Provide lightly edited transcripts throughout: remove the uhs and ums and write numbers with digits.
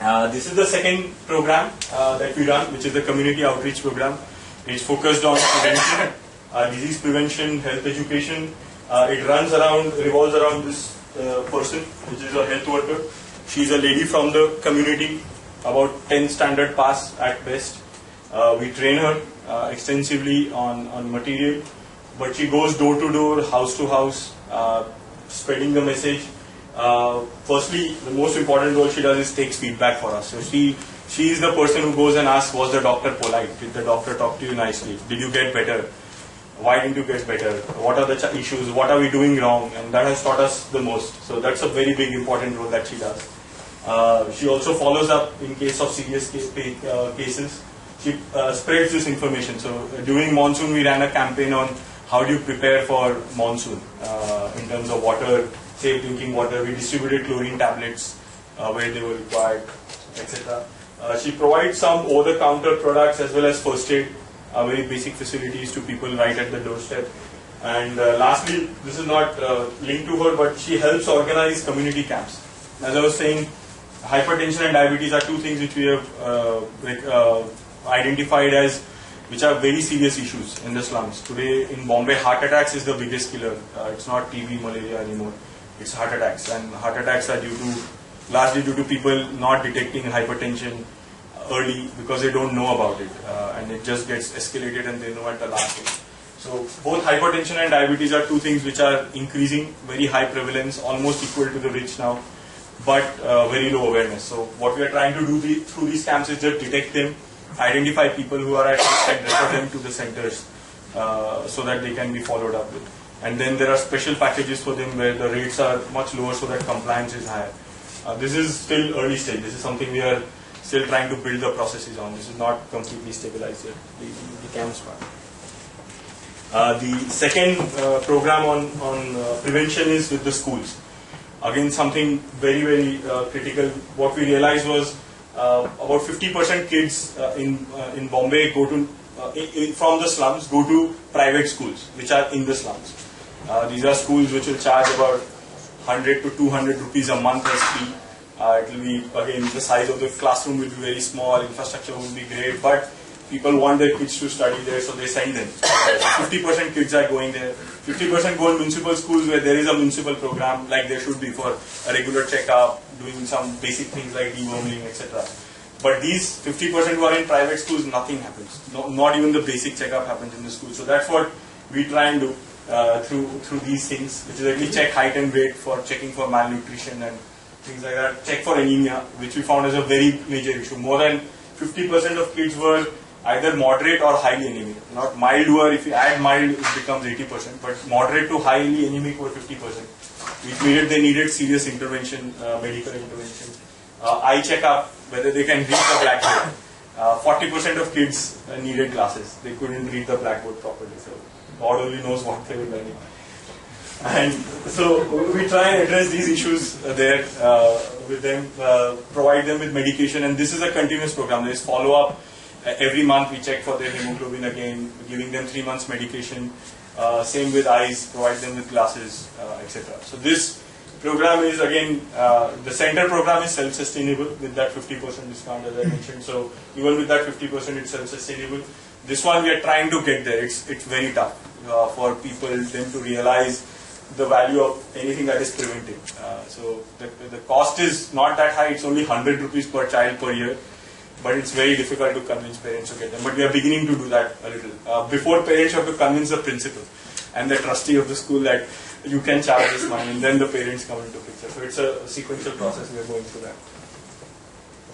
This is the second program that we run, which is the community outreach program. It's focused on prevention, disease prevention, health education. It revolves around this person, which is a health worker. She's a lady from the community, about 10 standard pass at best. We train her extensively on material, but she goes door to door, house to house, spreading the message. Firstly, the most important role she does is takes feedback for us. So she is the person who goes and asks, was the doctor polite? Did the doctor talk to you nicely? Did you get better? Why didn't you get better? What are the issues? What are we doing wrong? And that has taught us the most. So that's a very big important role that she does. She also follows up in case of serious cases. She spreads this information. So during monsoon, we ran a campaign on how do you prepare for monsoon in terms of water, safe drinking water. We distributed chlorine tablets where they were required, etc. She provides some over-the-counter products as well as first aid, very basic facilities to people right at the doorstep. And lastly, this is not linked to her, but she helps organize community camps. As I was saying, hypertension and diabetes are two things which we have identified as which are very serious issues in the slums. Today in Bombay, heart attacks is the biggest killer. It's not TB, malaria anymore. It's heart attacks, and heart attacks are largely due to people not detecting hypertension early because they don't know about it, and it just gets escalated and they know at the last stage. So both hypertension and diabetes are two things which are increasing, very high prevalence, almost equal to the rich now, but very low awareness. So what we are trying to do through these camps is just detect them, identify people who are at risk and refer them to the centers so that they can be followed up with. And then there are special packages for them where the rates are much lower so that compliance is higher. This is still early stage. This is something we are still trying to build the processes on. This is not completely stabilized yet, the camps part. The second program on prevention is with the schools. Again, something very, very critical. What we realized was about 50% kids in Bombay go to from the slums go to private schools which are in the slums. These are schools which will charge about 100 to 200 rupees a month as fee. It will be, again, the size of the classroom will be very small, infrastructure will be great, but people want their kids to study there, so they send them. 50% kids are going there. 50% go in municipal schools where there is a municipal program like there should be for a regular checkup, doing some basic things like deworming, etc. But these 50% who are in private schools, nothing happens. Not even the basic checkup happens in the school. So that's what we try and do through these things, which is actually check height and weight for checking for malnutrition and things like that. Check for anemia, which we found is a very major issue. More than 50% of kids were either moderate or highly anemic. Not mild, or if you add mild, it becomes 80%, but moderate to highly anemic were 50%, which means they needed serious intervention, medical intervention. Eye checkup, whether they can read the blackboard. 40% of kids needed glasses. They couldn't read the blackboard properly, so God only knows what they were learning. And so we try and address these issues there with them, provide them with medication, and this is a continuous program. There is follow-up. Every month we check for their hemoglobin again, giving them 3 months medication. Same with eyes, provide them with glasses, etc. So this program is, again, the center program is self-sustainable with that 50% discount as I mentioned. So even with that 50% it's self-sustainable. This one we are trying to get there. It's very tough for people then to realize the value of anything that is preventive. So the cost is not that high. It's only 100 rupees per child per year. But it's very difficult to convince parents to get them. But we are beginning to do that a little. Before, parents have to convince the principal and the trustee of the school that you can charge this money, and then the parents come into picture. So it's a sequential process. We are going through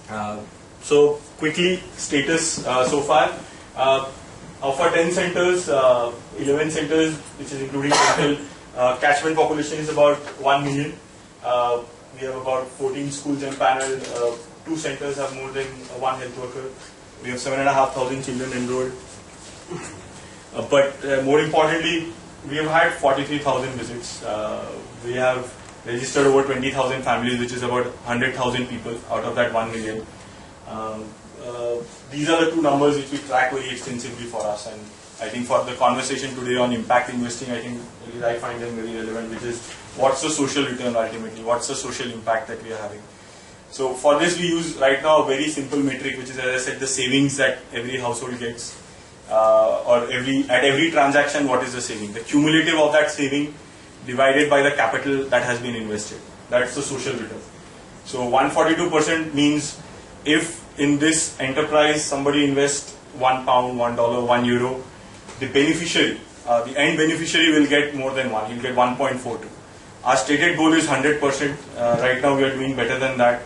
that. So quickly, status so far. Of our 10 centers, 11 centers, which is including total catchment population, is about 1 million. We have about 14 schools empaneled. 2 centers have more than 1 health worker. We have 7,500 children enrolled. But more importantly, we have had 43,000 visits. We have registered over 20,000 families, which is about 100,000 people out of that 1 million. These are the 2 numbers which we track very extensively for us, and I think for the conversation today on impact investing, I think I find them very relevant, which is what's the social return ultimately, what's the social impact that we are having. So for this we use right now a very simple metric, which is, as I said, the savings that every household gets, or at every transaction, what is the saving? The cumulative of that saving divided by the capital that has been invested. That's the social return. So 142% means if in this enterprise somebody invests £1, $1, €1, the beneficiary, the end beneficiary will get more than one. He'll get 1.42. Our stated goal is 100%. Right now we are doing better than that,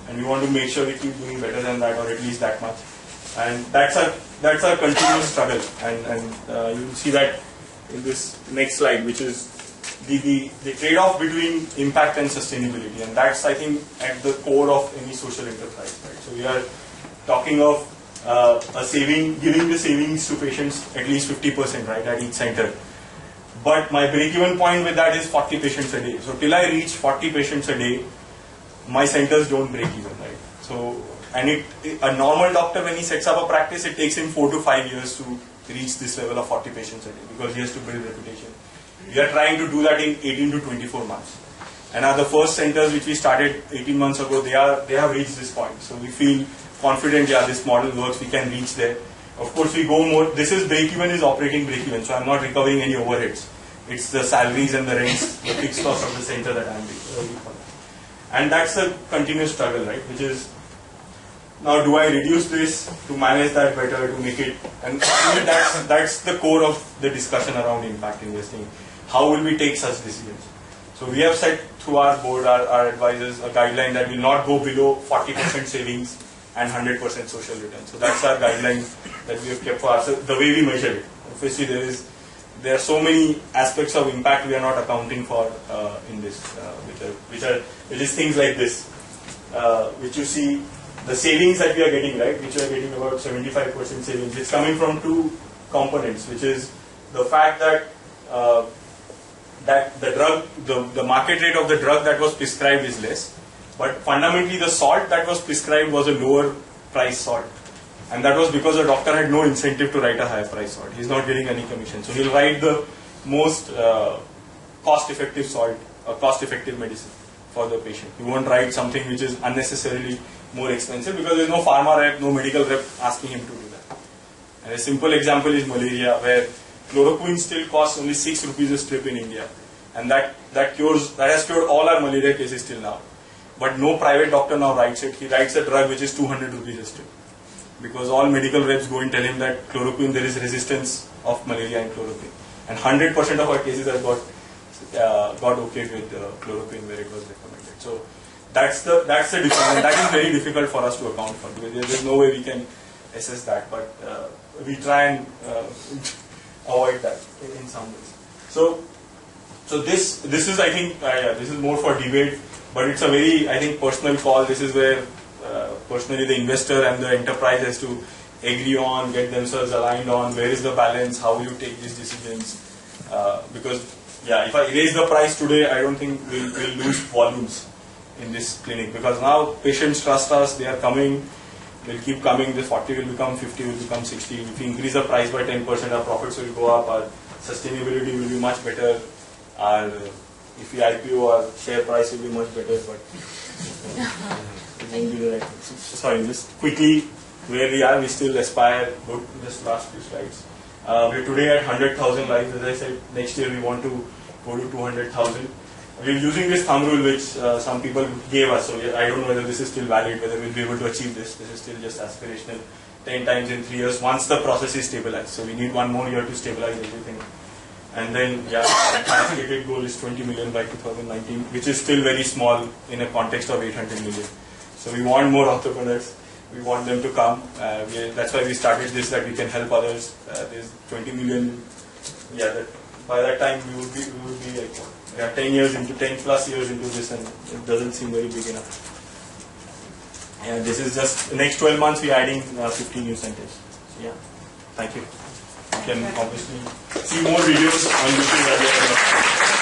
and we want to make sure we keep doing better than that, or at least that much. And that's our continuous struggle. And you will see that in this next slide, which is the trade-off between impact and sustainability, and that's, I think, at the core of any social enterprise. Right? So we are talking of giving the savings to patients at least 50%, right, at each center. But my break-even point with that is 40 patients a day. So till I reach 40 patients a day, my centers don't break even, right? So, and a normal doctor, when he sets up a practice, it takes him 4 to 5 years to reach this level of 40 patients a day, because he has to build reputation. We are trying to do that in 18 to 24 months. And the first centers which we started 18 months ago, they have reached this point. So we feel confident, yeah, this model works, we can reach there. Of course, we go more. This is break-even, is operating break-even, so I'm not recovering any overheads. It's the salaries and the rents, the fixed cost of the center that I'm recovering. And that's a continuous struggle, right? Which is, now do I reduce this to manage that better, to make it, and that's the core of the discussion around impact investing. How will we take such decisions? So we have set through our board, our advisors, a guideline that will not go below 40% savings and 100% social return. So that's our guideline that we have kept for us. So the way we measure it. Obviously there are so many aspects of impact we are not accounting for in this, which is things like this, which you see the savings that we are getting, right, which we are getting about 75% savings. It's coming from two components, which is the fact that the market rate of the drug that was prescribed is less, but fundamentally the salt that was prescribed was a lower price salt, and that was because the doctor had no incentive to write a higher price salt. He's not getting any commission, so he'll write the most cost-effective salt, cost-effective medicine for the patient. He won't write something which is unnecessarily more expensive, because there's no pharma rep, no medical rep asking him to do that. And a simple example is malaria, where chloroquine still costs only 6 rupees a strip in India, and that has cured all our malaria cases till now. But no private doctor now writes it. He writes a drug which is 200 rupees a strip, because all medical reps go and tell him that chloroquine, there is resistance of malaria in chloroquine, and 100% of our cases have got okay with chloroquine where it was recommended. So that's the difference, and that is very difficult for us to account for, because there's no way we can assess that, but we try and avoid that in some ways. So this is, I think, this is more for debate, but it's a very, I think, personal call. This is where personally the investor and the enterprise has to agree on, get themselves aligned on where is the balance, how will you take these decisions, because yeah, if I raise the price today, I don't think we'll lose volumes in this clinic, because now patients trust us, they are coming, will keep coming, this 40 will become 50, will become 60. If we increase the price by 10%, our profits will go up, our sustainability will be much better, our, if we IPO, our share price will be much better, but it won't be the right thing. So, sorry, just quickly, where we are, we still aspire, go to this last few slides. We're today at 100,000 lives. As I said, next year we want to go to 200,000. We're using this thumb rule which some people gave us, so I don't know whether this is still valid, whether we'll be able to achieve this. This is still just aspirational. 10 times in 3 years, once the process is stabilized. So we need 1 more year to stabilize everything. And then, yeah, our stated goal is 20 million by 2019, which is still very small in a context of 800 million. So we want more entrepreneurs. We want them to come. That's why we started this, that we can help others. There's 20 million. Yeah, by that time we would be like, yeah, 10 plus years into this, and it doesn't seem very big enough. And this is just the next 12 months. We're adding 50 new centers. So yeah, thank you. You can obviously see more videos on YouTube.